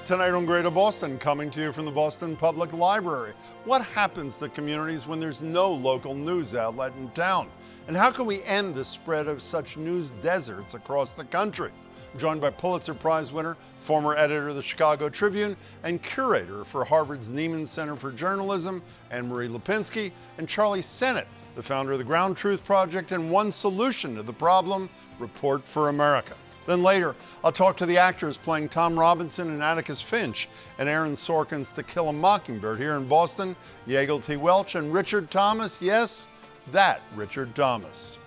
Tonight on Greater Boston, coming to you from the Boston Public Library. What happens to communities when there's no local news outlet in town? And how can we end the spread of such news deserts across the country? I'm joined by Pulitzer Prize winner, former editor of the Chicago Tribune, and curator for Harvard's Nieman Center for Journalism, Anne-Marie Lipinski, and Charlie Sennott, the founder of the Ground Truth Project and one solution to the problem, Report for America. Then later, I'll talk to the actors playing Tom Robinson and Atticus Finch and Aaron Sorkin's To Kill a Mockingbird here in Boston, Yaegel T. Welch and Richard Thomas. Yes, that Richard Thomas.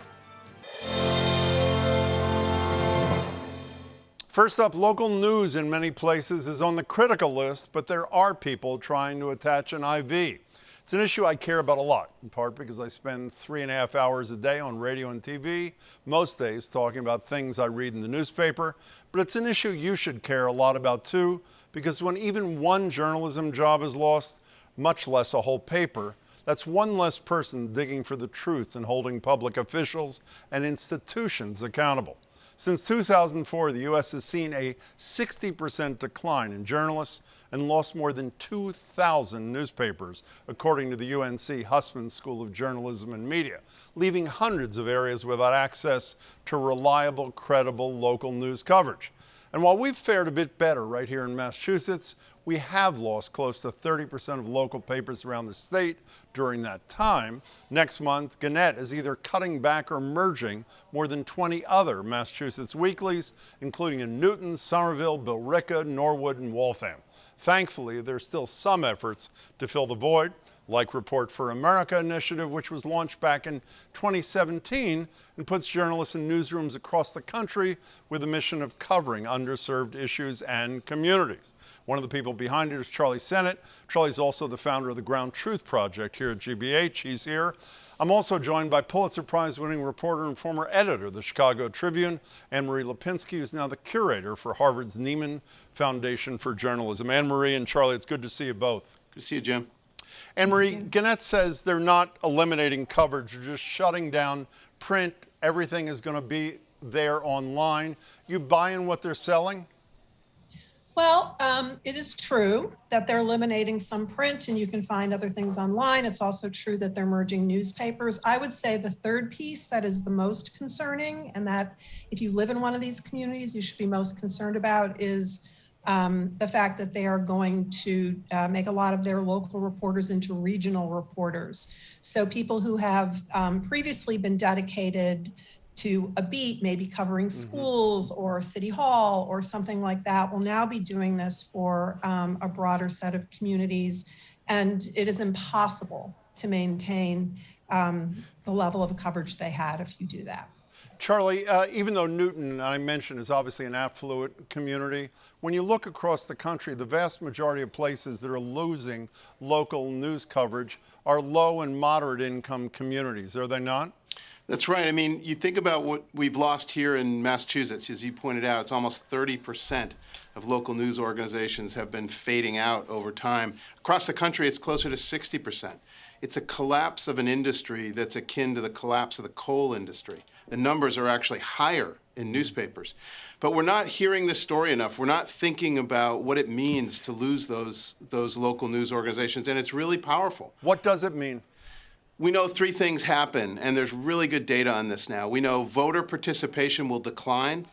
First up, local news in many places is on the critical list, but there are people trying to attach an IV. It's an issue I care about a lot, in part because I spend 3.5 hours a day on radio and TV, most days talking about things I read in the newspaper. But it's an issue you should care a lot about too, because when even one journalism job is lost, much less a whole paper, that's one less person digging for the truth and holding public officials and institutions accountable. Since 2004, the U.S. has seen a 60% decline in journalists and lost more than 2,000 newspapers, according to the UNC Hussman School of Journalism and Media, leaving hundreds of areas without access to reliable, credible local news coverage. And while we've fared a bit better right here in Massachusetts, we have lost close to 30% of local papers around the state during that time. Next month, Gannett is either cutting back or merging more than 20 other Massachusetts weeklies, including in Newton, Somerville, Billerica, Norwood, and Waltham. Thankfully, there's still some efforts to fill the void, like Report for America initiative, which was launched back in 2017 and puts journalists in newsrooms across the country with the mission of covering underserved issues and communities. One of the people behind it is Charlie Sennott. Charlie's also the founder of the Ground Truth Project here at GBH. He's here. I'm also joined by Pulitzer Prize-winning reporter and former editor of the Chicago Tribune, Anne-Marie Lipinski, who's now the curator for Harvard's Nieman Foundation for Journalism. Anne-Marie and Charlie, it's good to see you both. Good to see you, Jim. Anne-Marie, Gannett says they're not eliminating coverage, they're just shutting down print. Everything is going to be there online. You buying what they're selling? Well, it is true that they're eliminating some print and you can find other things online. It's also true that they're merging newspapers. I would say the third piece that is the most concerning, and that if you live in one of these communities, you should be most concerned about, is the fact that they are going to make a lot of their local reporters into regional reporters. So people who have previously been dedicated to a beat, maybe covering schools or City Hall or something like that, will now be doing this for a broader set of communities. And it is impossible to maintain the level of coverage they had if you do that. Charlie, even though Newton, I mentioned, is obviously an affluent community, when you look across the country, the vast majority of places that are losing local news coverage are low and moderate income communities, are they not? That's right. I mean, you think about what we've lost here in Massachusetts. As you pointed out, it's almost 30% of local news organizations have been fading out over time. Across the country, it's closer to 60%. It's a collapse of an industry that's akin to the collapse of the coal industry. The numbers are actually higher in newspapers. But we're not hearing this story enough. We're not thinking about what it means to lose those local news organizations, and it's really powerful. What does it mean? We know three things happen, and there's really good data on this now. We know voter participation will decline.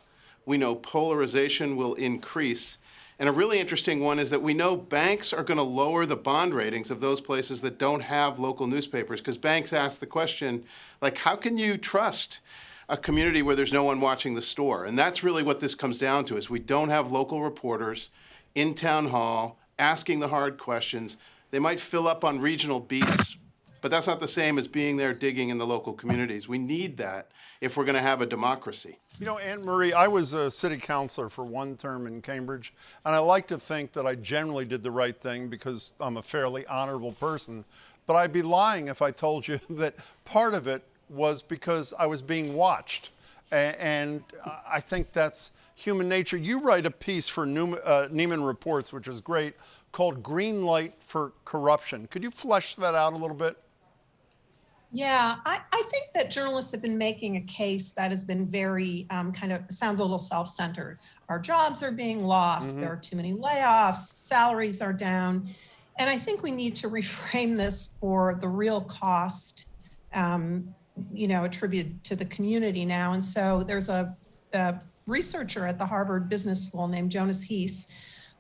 We know polarization will increase. And a really interesting one is that we know banks are going to lower the bond ratings of those places that don't have local newspapers, because banks ask the question, like, how can you trust a community where there's no one watching the store? And that's really what this comes down to, is we don't have local reporters in town hall asking the hard questions. They might fill up on regional beats, but that's not the same as being there digging in the local communities. We need that if we're going to have a democracy. You know, Anne-Marie, I was a city councilor for one term in Cambridge, and I like to think that I generally did the right thing because I'm a fairly honorable person. But I'd be lying if I told you that part of it was because I was being watched. And I think that's human nature. You write a piece for Nieman Reports, which is great, called Green Light for Corruption. Could you flesh that out a little bit? Yeah, I think that journalists have been making a case that has been very kind of sounds a little self-centered our jobs are being lost, there are too many layoffs, salaries are down. And I think we need to reframe this for the real cost, attributed to the community now. And so there's a researcher at the Harvard Business School named Jonas Heese,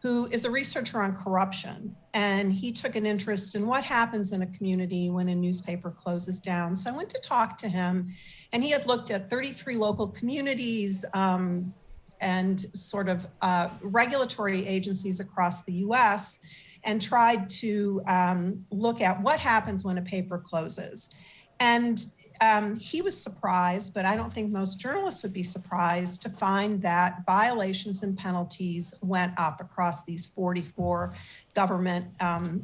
who is a researcher on corruption. And he took an interest in what happens in a community when a newspaper closes down. So I went to talk to him, and he had looked at 33 local communities and sort of regulatory agencies across the US, and tried to look at what happens when a paper closes. And he was surprised, but I don't think most journalists would be surprised to find that violations and penalties went up across these 44 government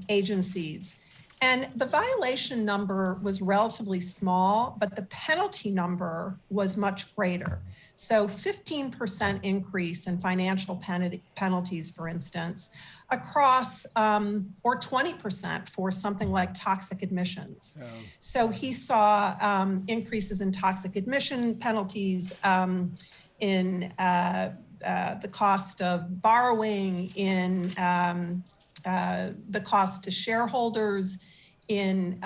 agencies. And the violation number was relatively small, but the penalty number was much greater. So 15% increase in financial penalties, for instance, across, or 20% for something like toxic admissions. Yeah. So he saw increases in toxic admission penalties, in the cost of borrowing, in the cost to shareholders, in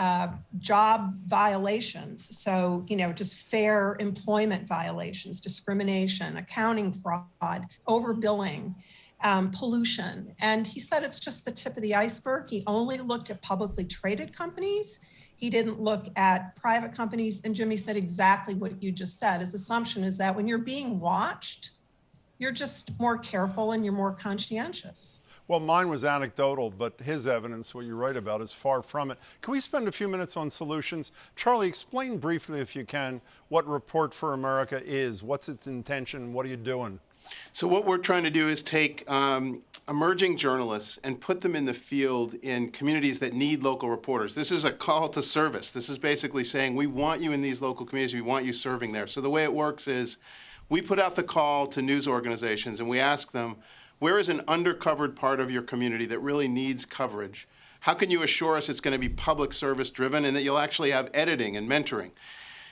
job violations. So, just fair employment violations, discrimination, accounting fraud, overbilling, pollution. And he said it's just the tip of the iceberg. He only looked at publicly traded companies. He didn't look at private companies. And Jimmy said exactly what you just said. His assumption is that when you're being watched, you're just more careful and you're more conscientious. Well, mine was anecdotal, but his evidence, what you write about, is far from it. Can we spend a few minutes on solutions? Charlie, explain briefly, if you can, what Report for America is. What's its intention? What are you doing? So what we're trying to do is take emerging journalists and put them in the field in communities that need local reporters. This is a call to service. This is basically saying, we want you in these local communities. We want you serving there. So the way it works is we put out the call to news organizations and we ask them, where is an undercovered part of your community that really needs coverage? How can you assure us it's going to be public service driven and that you'll actually have editing and mentoring?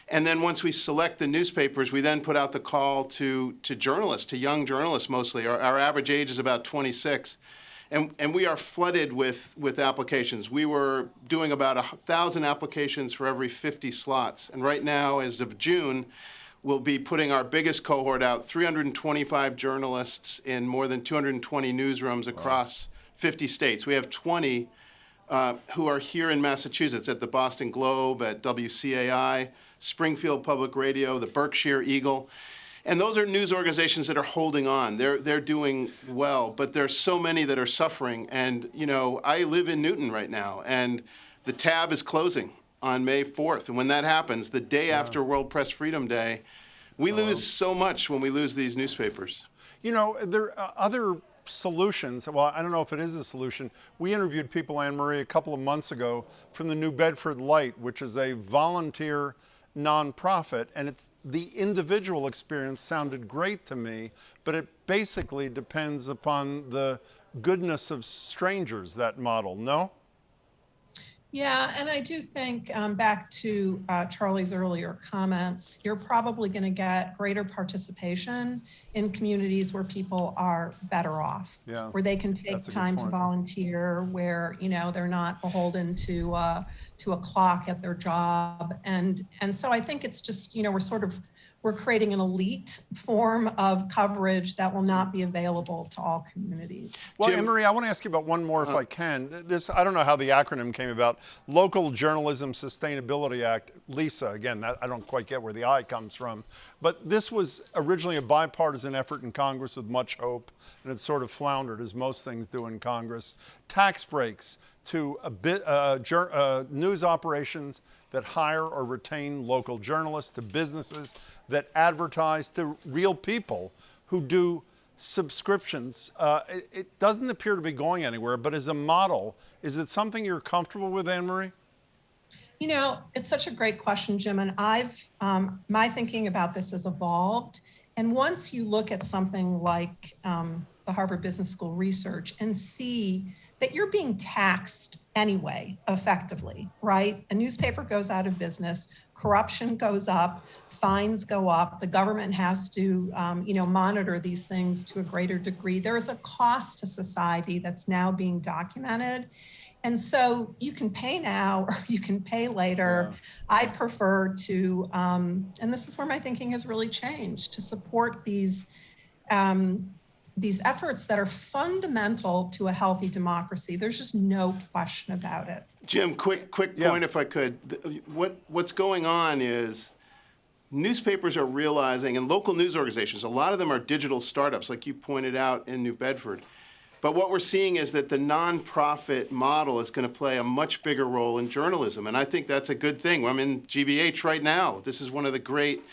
And then once we select the newspapers, we then put out the call to journalists, to young journalists mostly. Our average age is about 26. And we are flooded with applications. We were doing about 1,000 applications for every 50 slots. And right now, as of June, we'll be putting our biggest cohort out, 325 journalists in more than 220 newsrooms across 50 states. We have 20 who are here in Massachusetts at the Boston Globe, at WCAI, Springfield Public Radio, the Berkshire Eagle. And those are news organizations that are holding on. They're doing well, but there's so many that are suffering. And, I live in Newton right now, and the tab is closing on May 4th. And when that happens, the day after World Press Freedom Day, we lose so much when we lose these newspapers. There are other solutions. Well, I don't know if it is a solution. We interviewed people, Anne-Marie, a couple of months ago from the New Bedford Light, which is a volunteer nonprofit, and it's the individual experience sounded great to me, but it basically depends upon the goodness of strangers, that model, no? Yeah, and I do think back to Charlie's earlier comments, you're probably going to get greater participation in communities where people are better off, where they can take time to volunteer, where they're not beholden to a clock at their job, and so I think it's just we're creating an elite form of coverage that will not be available to all communities. Well, Anne-Marie, I want to ask you about one more if I can. I don't know how the acronym came about. Local Journalism Sustainability Act, LISA. Again, I don't quite get where the I comes from. But this was originally a bipartisan effort in Congress with much hope, and it sort of floundered, as most things do in Congress. Tax breaks to news operations that hire or retain local journalists, to businesses that advertise, to real people who do subscriptions. It doesn't appear to be going anywhere, but as a model, is it something you're comfortable with, Anne-Marie? It's such a great question, Jim, and my thinking about this has evolved. And once you look at something like the Harvard Business School research and see that you're being taxed anyway, effectively, right? A newspaper goes out of business. corruption goes up, fines go up, the government has to, monitor these things to a greater degree. There is a cost to society that's now being documented. And so you can pay now or you can pay later. Yeah. I prefer to, and this is where my thinking has really changed, to support these efforts that are fundamental to a healthy democracy. There's just no question about it. Jim, quick point if I could. What's going on is newspapers are realizing, and local news organizations, a lot of them are digital startups, like you pointed out in New Bedford. But what we're seeing is that the nonprofit model is going to play a much bigger role in journalism. And I think that's a good thing. I'm in GBH right now. This is one of the great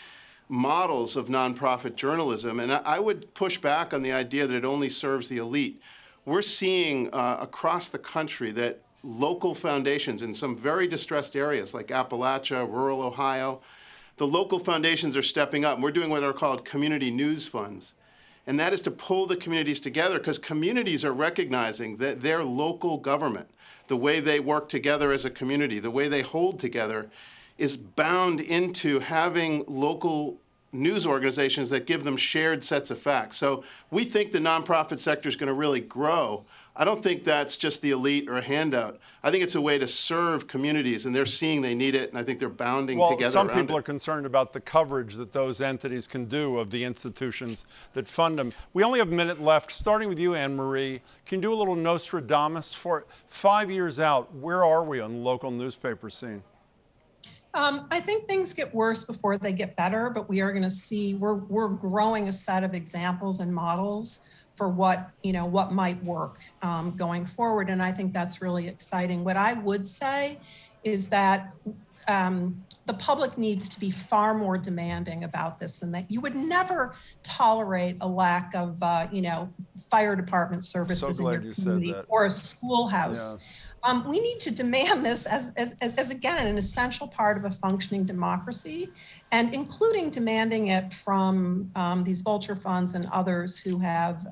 models of nonprofit journalism. And I would push back on the idea that it only serves the elite. We're seeing across the country that local foundations in some very distressed areas like Appalachia, rural Ohio, the local foundations are stepping up. We're doing what are called community news funds. And that is to pull the communities together, because communities are recognizing that their local government, the way they work together as a community, the way they hold together, is bound into having local news organizations that give them shared sets of facts. So we think the nonprofit sector is going to really grow. I don't think that's just the elite or a handout. I think it's a way to serve communities, and they're seeing they need it, and I think they're bounding together. Well, some around people it. are concerned about the coverage that those entities can do of the institutions that fund them. We only have a minute left. Starting with you, Anne Marie, can you do a little Nostradamus for 5 years out? Where are we on the local newspaper scene? I think things get worse before they get better, but we are going to see, we're growing a set of examples and models for what might work going forward. And I think that's really exciting. What I would say is that the public needs to be far more demanding about this, and that you would never tolerate a lack of, fire department services in your community or a schoolhouse. Yeah. We need to demand this as again, an essential part of a functioning democracy, and including demanding it from these vulture funds and others who have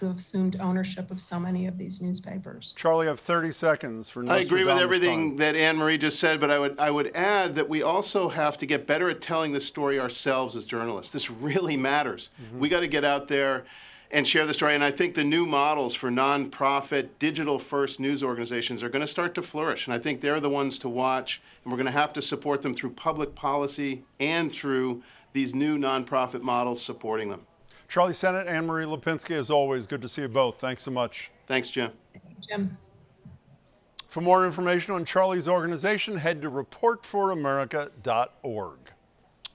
assumed ownership of so many of these newspapers. Charlie, I have 30 seconds for Nostradamus. I agree with everything time. that Anne Marie just said, but I would add that we also have to get better at telling the story ourselves as journalists. This really matters. Mm-hmm. We got to get out there and share the story. And I think the new models for nonprofit, digital-first news organizations are going to start to flourish. And I think they're the ones to watch. And we're going to have to support them through public policy and through these new nonprofit models supporting them. Charlie Sennott, Anne Marie Lipinski, as always, good to see you both. Thanks so much. Thanks, Jim. Jim. For more information on Charlie's organization, head to reportforamerica.org.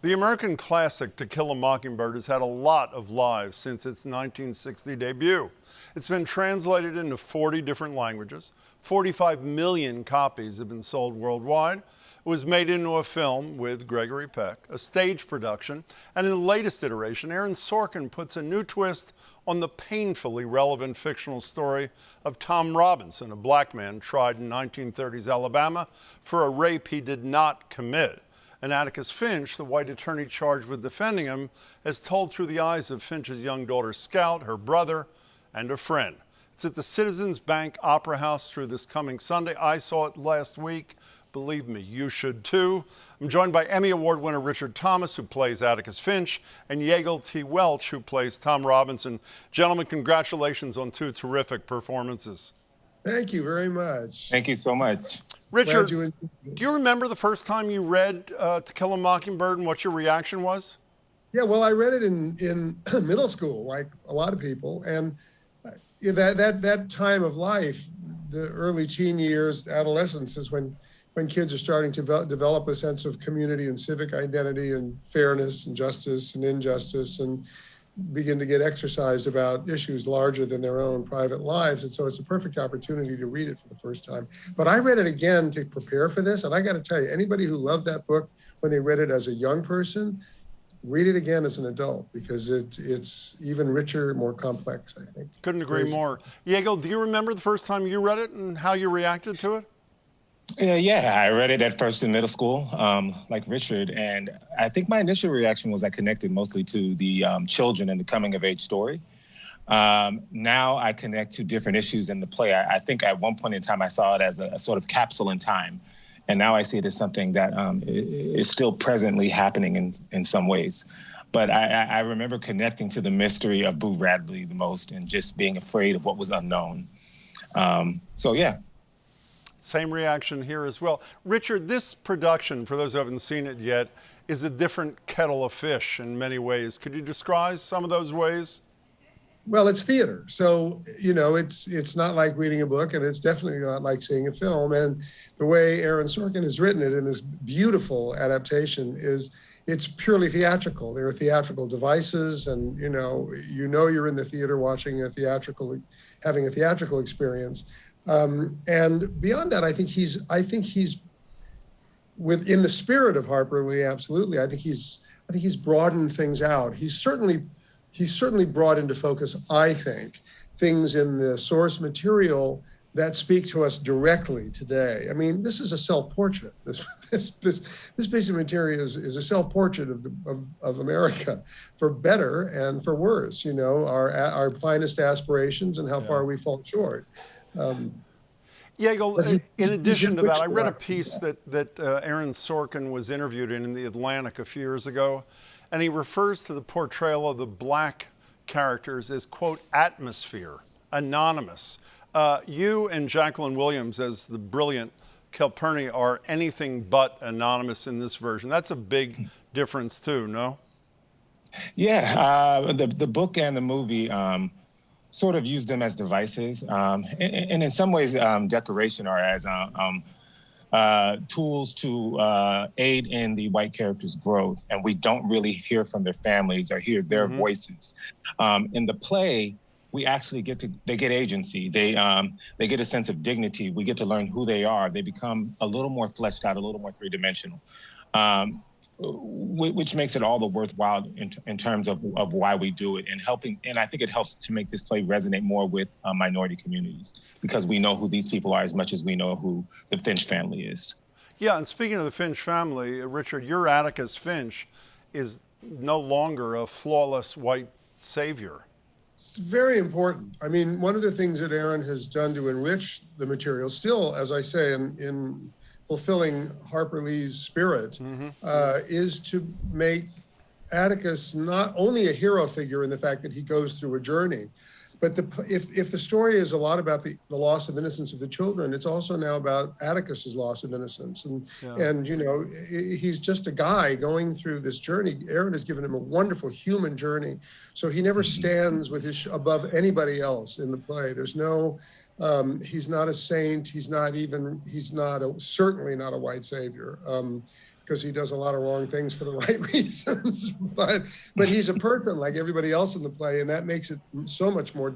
The American classic To Kill a Mockingbird has had a lot of lives since its 1960 debut. It's been translated into 40 different languages. 45 million copies have been sold worldwide. It was made into a film with Gregory Peck, a stage production, and in the latest iteration, Aaron Sorkin puts a new twist on the painfully relevant fictional story of Tom Robinson, a black man tried in 1930s Alabama for a rape he did not commit. And Atticus Finch, the white attorney charged with defending him, is told through the eyes of Finch's young daughter Scout, her brother, and a friend. It's at the Citizens Bank Opera House through this coming Sunday. I saw it last week. Believe me, you should too. I'm joined by Emmy Award winner Richard Thomas, who plays Atticus Finch, and Yaegel T. Welch, who plays Tom Robinson. Gentlemen, congratulations on two terrific performances. Thank you very much. Thank you so much. Richard, do you remember the first time you read To Kill a Mockingbird and what your reaction was? Yeah, well, I read it in middle school, like a lot of people. And that time of life, the early teen years, adolescence, is when kids are starting to develop a sense of community and civic identity and fairness and justice and injustice, and begin to get exercised about issues larger than their own private lives. And so it's a perfect opportunity to read it for the first time. But I read it again to prepare for this. And I got to tell you, anybody who loved that book when they read it as a young person, read it again as an adult, because it's even richer, more complex, I think. Couldn't agree more. Yaegel, do you remember the first time you read it and how you reacted to it? Yeah, I read it at first in middle school, like Richard, and I think my initial reaction was I connected mostly to the children and the coming-of-age story. Now I connect to different issues in the play. I think at one point in time I saw it as a sort of capsule in time, And now I see it as something that is still presently happening in some ways. But I remember connecting to the mystery of Boo Radley the most and just being afraid of what was unknown. So, yeah. Same reaction here as well. Richard, this production, for those who haven't seen it yet, is a different kettle of fish in many ways. Could you describe some of those ways? Well, it's theater. So, it's not like reading a book, and it's definitely not like seeing a film. And the way Aaron Sorkin has written it in this beautiful adaptation is it's purely theatrical. There are theatrical devices, and you're in the theater watching having a theatrical experience. And beyond that, I think he's within the spirit of Harper Lee. Absolutely, I think he's broadened things out. He's certainly brought into focus, I think, things in the source material that speak to us directly today. I mean, this is a self-portrait. This piece of material is a self-portrait of America, for better and for worse. Our finest aspirations and how far we fall short. Yaegel, in addition to that, I read a piece that Aaron Sorkin was interviewed in The Atlantic a few years ago, and he refers to the portrayal of the black characters as, quote, atmosphere, anonymous. You and Jacqueline Williams, as the brilliant Calpurnia, are anything but anonymous in this version. That's a big difference too, no? Yeah, the book and the movie sort of use them as devices, and in some ways, decoration or as tools to aid in the white characters' growth, and we don't really hear from their families or hear their voices. In the play, we actually they get agency. They get a sense of dignity. We get to learn who they are. They become a little more fleshed out, a little more three-dimensional, which makes it all the worthwhile in terms of why we do it and I think it helps to make this play resonate more with minority communities, because we know who these people are as much as we know who the Finch family is. Yeah, and speaking of the Finch family, Richard, your Atticus Finch is no longer a flawless white savior. It's very important. I mean, one of the things that Aaron has done to enrich the material, still, as I say, in fulfilling Harper Lee's spirit, is to make Atticus not only a hero figure in the fact that he goes through a journey, but if the story is a lot about the loss of innocence of the children, it's also now about Atticus's loss of innocence. And he's just a guy going through this journey. Aaron has given him a wonderful human journey. So he never stands with above anybody else in the play. There's no, he's not a saint. Certainly not a white savior. Because he does a lot of wrong things for the right reasons, but he's a person like everybody else in the play, and that makes it so much more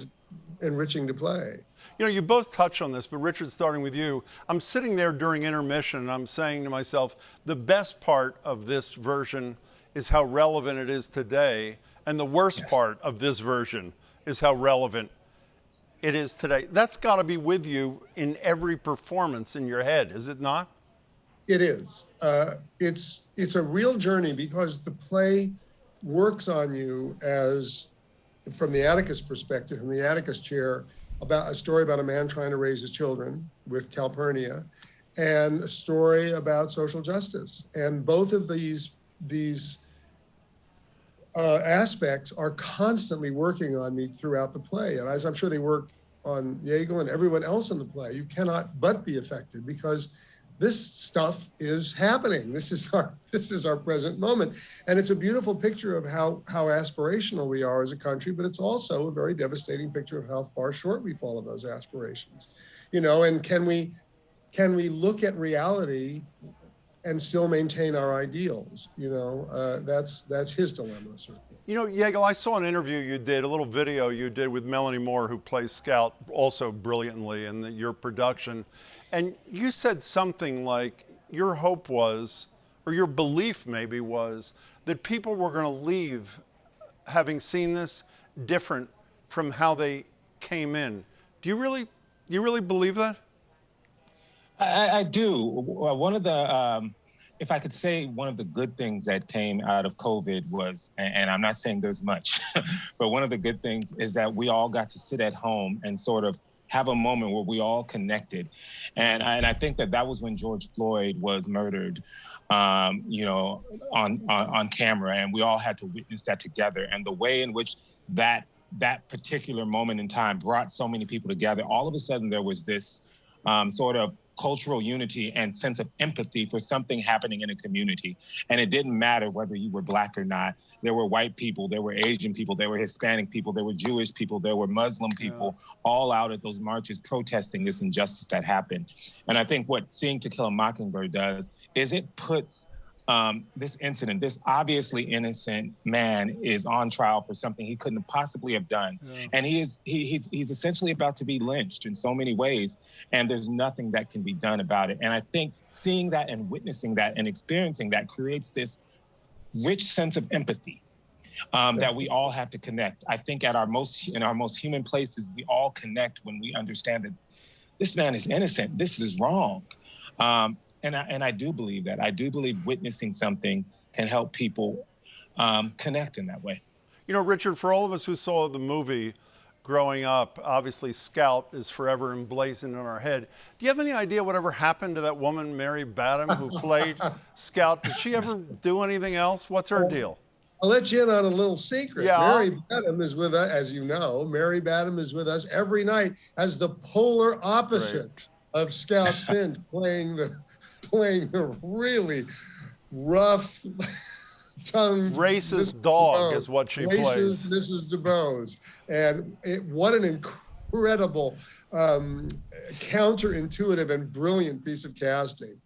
enriching to play. You both touch on this, but Richard, starting with you, I'm sitting there during intermission and I'm saying to myself, the best part of this version is how relevant it is today, and the worst part of this version is how relevant it is today. That's got to be with you in every performance in your head, is it not? It is. It's a real journey, because the play works on you as, from the Atticus perspective, from the Atticus chair, about a story about a man trying to raise his children with Calpurnia, and a story about social justice. And both of these aspects are constantly working on me throughout the play. And as I'm sure they work on Yaegel and everyone else in the play, you cannot but be affected, because this stuff is happening. This is our present moment. And it's a beautiful picture of how aspirational we are as a country, but it's also a very devastating picture of how far short we fall of those aspirations. And can we look at reality and still maintain our ideals? That's his dilemma, certainly. Yaegel, I saw an interview you did, a little video you did with Melanie Moore, who plays Scout also brilliantly in your production. And you said something like your hope was, or your belief maybe was, that people were going to leave having seen this different from how they came in. Do you really believe that? I do. One of the, if I could say, one of the good things that came out of COVID was, and I'm not saying there's much, but one of the good things is that we all got to sit at home and sort of have a moment where we all connected. And I think that was when George Floyd was murdered, you know, on camera, and we all had to witness that together. And the way in which that particular moment in time brought so many people together, all of a sudden there was this sort of cultural unity and sense of empathy for something happening in a community. And it didn't matter whether you were Black or not. There were white people, there were Asian people, there were Hispanic people, there were Jewish people, there were Muslim people, all out at those marches protesting this injustice that happened. And I think what Seeing To Kill a Mockingbird does is it puts this incident, this obviously innocent man is on trial for something he couldn't possibly have done. Yeah. And he's essentially about to be lynched in so many ways, and there's nothing that can be done about it. And I think seeing that and witnessing that and experiencing that creates this rich sense of empathy that we all have to connect. I think in our most human places, we all connect when we understand that this man is innocent, this is wrong. And I do believe that. I do believe witnessing something can help people connect in that way. You know, Richard, for all of us who saw the movie growing up, obviously Scout is forever emblazoned in our head. Do you have any idea whatever happened to that woman, Mary Badham, who played Scout? Did she ever do anything else? What's her deal? I'll let you in on a little secret. Yeah. Mary Badham is with us, as you know. Mary Badham is with us every night as the polar opposite of Scout Finch, playing the really rough tongued racist dog is what she plays. Mrs. DuBose. And what an incredible counterintuitive and brilliant piece of casting.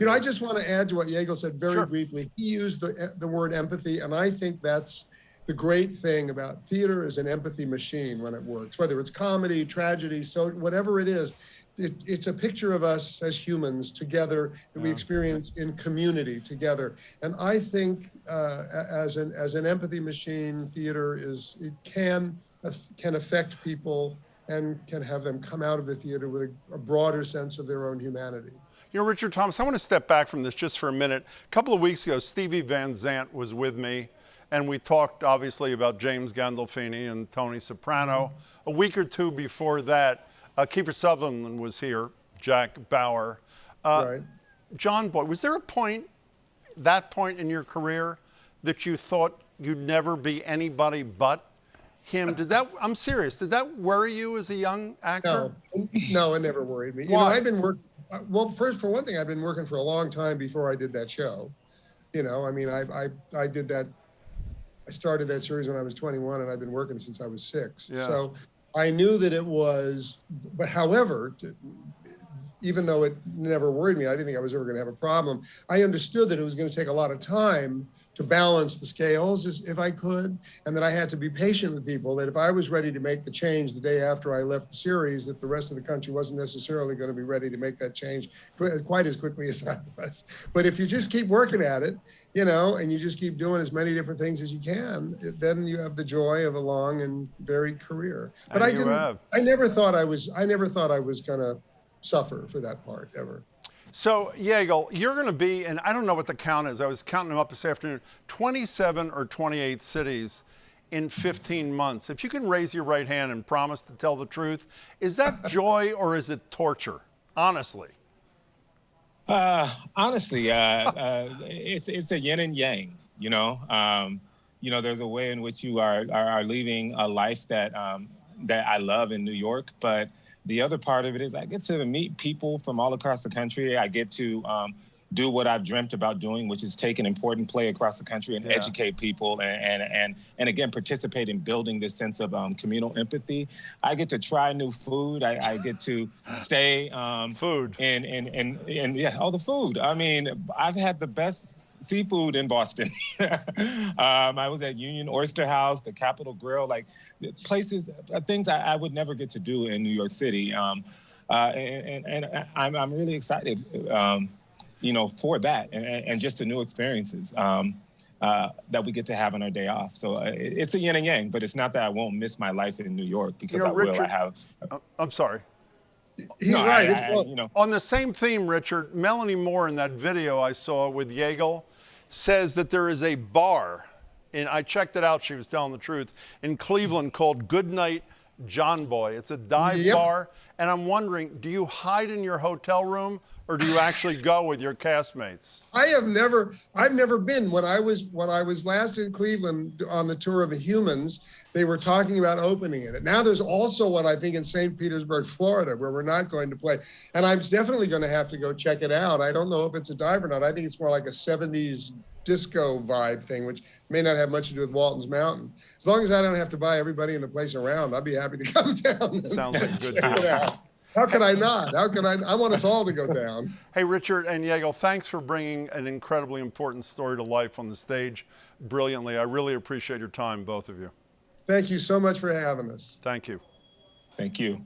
I just want to add to what Yaegel said very briefly. He used the word empathy, and I think that's the great thing about theater is an empathy machine when it works, whether it's comedy, tragedy, so whatever it is. It's a picture of us as humans together that we experience in community together. And I think as an empathy machine, theater can affect people and can have them come out of the theater with a broader sense of their own humanity. You know, Richard Thomas, I want to step back from this just for a minute. A couple of weeks ago, Stevie Van Zandt was with me, and we talked obviously about James Gandolfini and Tony Soprano. A week or two before that, Kiefer Sutherland was here, Jack Bauer. John Boyd, was there that point in your career that you thought you'd never be anybody but him? I'm serious, did that worry you as a young actor? No, it never worried me. Why? I've been first, for one thing, I've been working for a long time before I did that show. I did that. I started that series when I was 21, and I've been working since I was 6. Yeah. So I knew that it was, but however, even though it never worried me, I didn't think I was ever going to have a problem. I understood that it was going to take a lot of time to balance the scales if I could, and that I had to be patient with people, that if I was ready to make the change the day after I left the series, that the rest of the country wasn't necessarily going to be ready to make that change quite as quickly as I was. But if you just keep working at it, and you just keep doing as many different things as you can, then you have the joy of a long and varied career. But I never thought I was going to suffer for that part ever. So, Yaegel, you're going to be in, I don't know what the count is, I was counting them up this afternoon, 27 or 28 cities in 15 months. If you can raise your right hand and promise to tell the truth, is that joy or is it torture? Honestly. Honestly, it's a yin and yang, there's a way in which you are leaving a life that I love in New York, but the other part of it is I get to meet people from all across the country. I get to do what I've dreamt about doing, which is take an important play across the country and educate people and again, participate in building this sense of communal empathy. I get to try new food. I get to stay food. And the food. I mean, I've had the best seafood in Boston. I was at Union Oyster House, the Capitol Grill, like places, things I would never get to do in New York City. And I'm really excited, for that and just the new experiences that we get to have on our day off. So it's a yin and yang, but it's not that I won't miss my life in New York because Richard, I'm sorry. He's right. On the same theme, Richard, Melanie Moore in that video I saw with Yaegel says that there is a bar, and I checked it out, she was telling the truth, in Cleveland called Goodnight John Boy. It's a dive Yep. bar, and I'm wondering, do you hide in your hotel room or do you actually go with your castmates? I've never been. When I was last in Cleveland on the tour of the Humans, they were talking about opening it. And now there's also one, I think, in St. Petersburg, Florida, where we're not going to play. And I'm definitely going to have to go check it out. I don't know if it's a dive or not. I think it's more like a 70s disco vibe thing, which may not have much to do with Walton's Mountain. As long as I don't have to buy everybody in the place around, I'll be happy to come down and Sounds like a good check it out. How can I not? How can I want us all to go down. Hey, Richard and Yaegel, thanks for bringing an incredibly important story to life on the stage brilliantly. I really appreciate your time, both of you. Thank you so much for having us. Thank you. Thank you.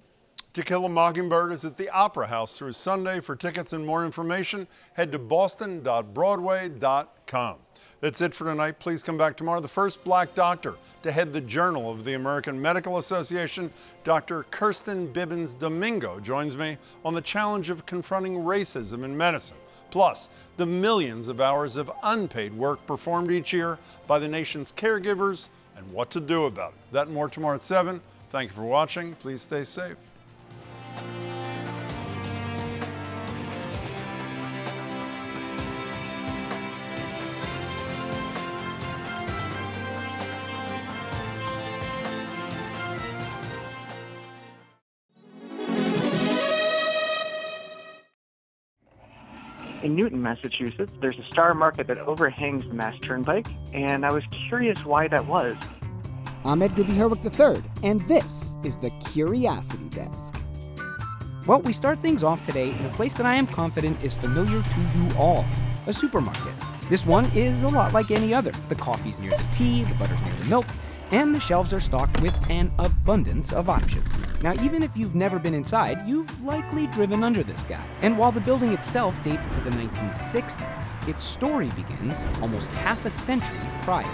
To Kill a Mockingbird is at the Opera House through Sunday. For tickets and more information, head to boston.broadway.com. That's it for tonight. Please come back tomorrow. The first Black doctor to head the Journal of the American Medical Association, Dr. Kirsten Bibbins-Domingo, joins me on the challenge of confronting racism in medicine, plus the millions of hours of unpaid work performed each year by the nation's caregivers and what to do about it. That and more tomorrow at 7. Thank you for watching. Please stay safe. In Newton, Massachusetts, there's a star market that overhangs the Mass Turnpike, and I was curious why that was. I'm Edgar B. Herwick III, and this is the Curiosity Desk. Well, we start things off today in a place that I am confident is familiar to you all, a supermarket. This one is a lot like any other. The coffee's near the tea, the butter's near the milk, and the shelves are stocked with an abundance of options. Now, even if you've never been inside, you've likely driven under this guy. And while the building itself dates to the 1960s, its story begins almost half a century prior.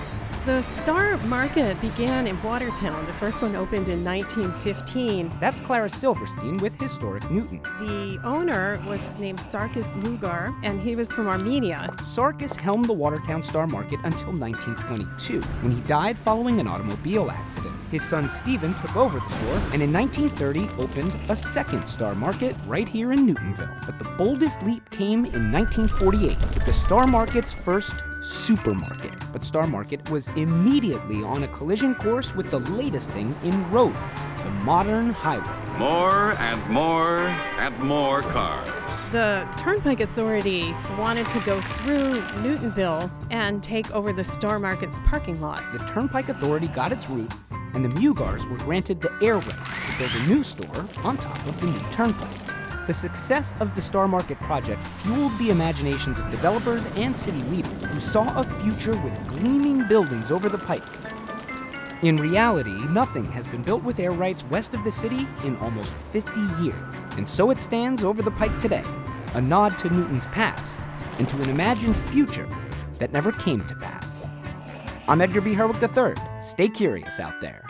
The Star Market began in Watertown. The first one opened in 1915. That's Clara Silverstein with Historic Newton. The owner was named Sarkis Mugar, and he was from Armenia. Sarkis helmed the Watertown Star Market until 1922, when he died following an automobile accident. His son Stephen took over the store, and in 1930 opened a second Star Market right here in Newtonville. But the boldest leap came in 1948, with the Star Market's first supermarket. But Star Market was immediately on a collision course with the latest thing in roads, the modern highway. More and more and more cars. The Turnpike Authority wanted to go through Newtonville and take over the Star Market's parking lot. The Turnpike Authority got its route, and the Mugars were granted the air rights to build a new store on top of the new turnpike. The success of the Star Market project fueled the imaginations of developers and city leaders who saw a future with gleaming buildings over the pike. In reality, nothing has been built with air rights west of the city in almost 50 years, and so it stands over the pike today, a nod to Newton's past and to an imagined future that never came to pass. I'm Edgar B. Herwick III. Stay curious out there.